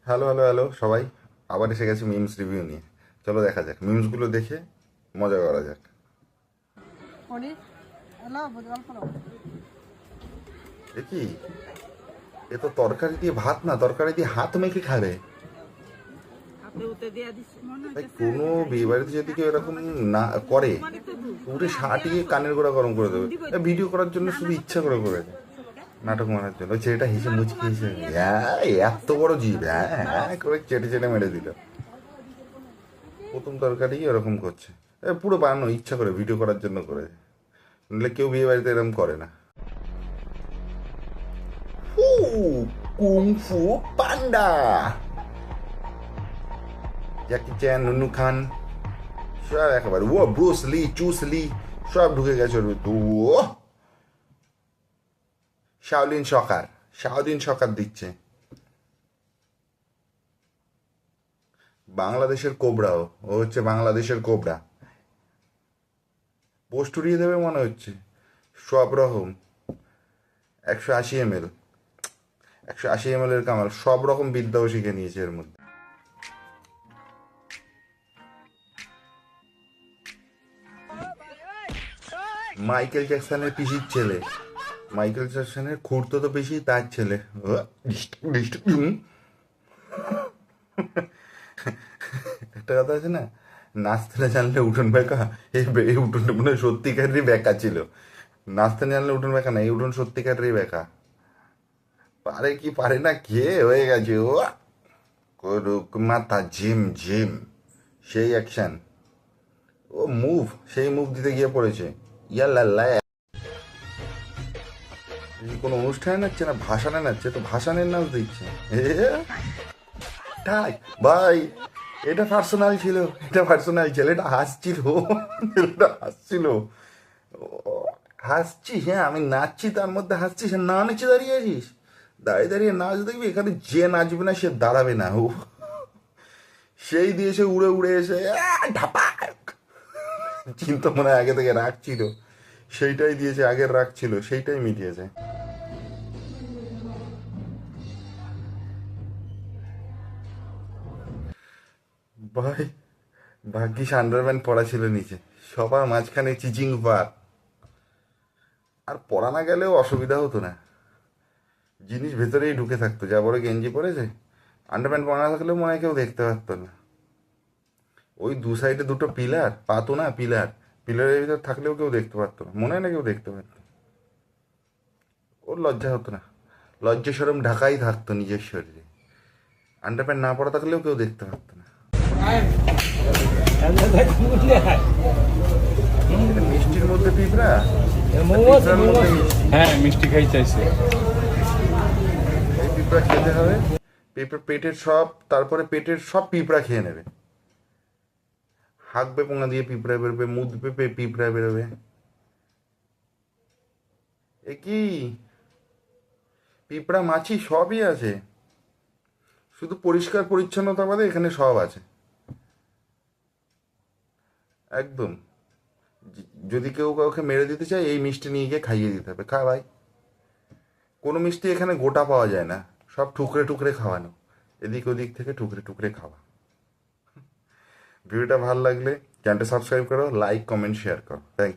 Hello hello hello সবাই, আবার এসে গেছে মিমস রিভিউ নিয়ে। চলো দেখা যাক, মিমসগুলো দেখে মজা করা যাক। দেখি, এ তো তরকারি দিয়ে ভাত না, তরকারি দিয়ে হাত মেখে খাবে। ভাই, কোনো বিয়ে বাড়িতে যদি কেউ এরকম না করে, উঠে সাটিয়ে কানের গোড়া গরম করে দেবে। ভিডিও করার জন্য শুধু ইচ্ছা করে করেছে, নাটক মারার জন্য। ওই ছেলেটা হেসে মুচকি হেসে, হ্যাঁ এত বড় জিভ, হ্যাঁ হ্যাঁ করে চেটে চেটে মেরে দিল। প্রথম তরকারি এরকম করছে, পুরো বানানো ইচ্ছা করে, ভিডিও করার জন্য করে। নাহলে কেউ বিয়ে বাড়িতে এরকম করে না। কুংফু পান্ডা, জ্যাকি চ্যান, নুনু খান, সব একেবারে ও ব্রুস লি, চুস লি, সব ঢুকে গেছে ওর ভিতর। ও শাওলিন সকার, শাওলিন সকার দিচ্ছে। বাংলাদেশের কোবরাও, ও হচ্ছে বাংলাদেশের কোবরা। পোস্ট উড়িয়ে দেবে মনে হচ্ছে। সব রকম 180 ml, 180 ml এর কামাল, সব রকম বিদ্যাও শিখে নিয়েছে এর মধ্যে। মাইকেল জ্যাকসনের পিসির ছেলে, মাইকেল জ্যাকসনের খুড়তো পিসি, তার ছেলে। একটা কথা আছে না, নাচতে না জানলে উঠোন বেঁকা। এই উঠোনটা মনে হয় সত্যিকারেরই বেঁকা ছিল। নাচতে না জানলে উঠোন বেঁকা না, এই উঠোন সত্যিকারেরই বেঁকা। পারে কি পারে না, কে হয়ে গেছে ও। করুক মাথা ঝিম ঝিম, সেই অ্যাকশন, ও মুভ, সেই মুভ দিতে গিয়ে পড়েছে। ইয়াল্লা, কোনো অনুষ্ঠানে নাচছে না, ভাসানে নাচছে, তো ভাসানের নাচ দিচ্ছে। ঠাক ভাই, এটা পার্সোনাল ছিল, এটা পার্সোনাল ছিল, এটা হাসছিল, এটা হাসছিল। হাসছিস? হ্যাঁ আমি নাচছি, তার মধ্যে হাসছিস? না নিচে দাঁড়িয়ে আছিস, দাঁড়িয়ে দাঁড়িয়ে নাচ দেখবি। এখানে যে নাচবে না সে দাঁড়াবে না। ও সেই দিয়েছে উড়ে উড়ে এসে ঢাপাক। চিন্তা মনে হয় আগে থেকে রাগ ছিল, সেইটাই দিয়েছে, আগের রাগ ছিল সেইটাই মিটিয়েছে। ভাই, ভাগ্যিস আন্ডারপ্যান্ট পরা ছিল নিচে, সবার মাঝখানে চিচিং পার। আর পরা না গেলেও অসুবিধা হতো না, জিনিস ভেতরেই ঢুকে থাকতো। যা বড় গেঞ্জি পরেছে, আন্ডারপ্যান্ট পরা না থাকলেও মনে হয় কেউ দেখতে পারতো না। ওই দু সাইডে দুটো পিলার, পাতো না পিলার, পিলারের ভিতর থাকলেও কেউ দেখতে পারতো না, মনে হয় না কেউ দেখতে পারতো। ওর লজ্জা হতো না, লজ্জা সরম ঢাকাই থাকতো নিজের শরীরে। আন্ডারপ্যান্ট না পরা থাকলেও কেউ দেখতে পারতো না। এটা মিষ্টির মধ্যে পিঁপড়া, পিঁপড়ার মধ্যে মিষ্টি। হ্যাঁ মিষ্টি খাই চাইছে। এই পিঁপড়া খেতে হবে, পিঁপড়া পেটের সব, তারপরে পেটের সব পিঁপড়া খেয়ে নেবে। হাঁকবে পোঙা দিয়ে পিঁপড়া বেরোবে, মুদবে পিঁপড়া বেরোবে। এ কি, পিঁপড়া মাছি সবই আছে, শুধু পরিষ্কার পরিচ্ছন্নতা বাদে এখানে সব আছে একদম। যদি কেউ কাউকে মেরে দিতে চায়, এই মিষ্টি নিয়ে গিয়ে খাইয়ে দিতে হবে। খা ভাই, কোনো মিষ্টি এখানে গোটা পাওয়া যায় না, সব টুকরে টুকরে খাওয়ানো, এদিক ওদিক থেকে টুকরে টুকরে খাওয়া। ভিডিওটা ভালো লাগলে চ্যানেলটা সাবস্ক্রাইব করো, লাইক কমেন্ট শেয়ার করো। Thank you.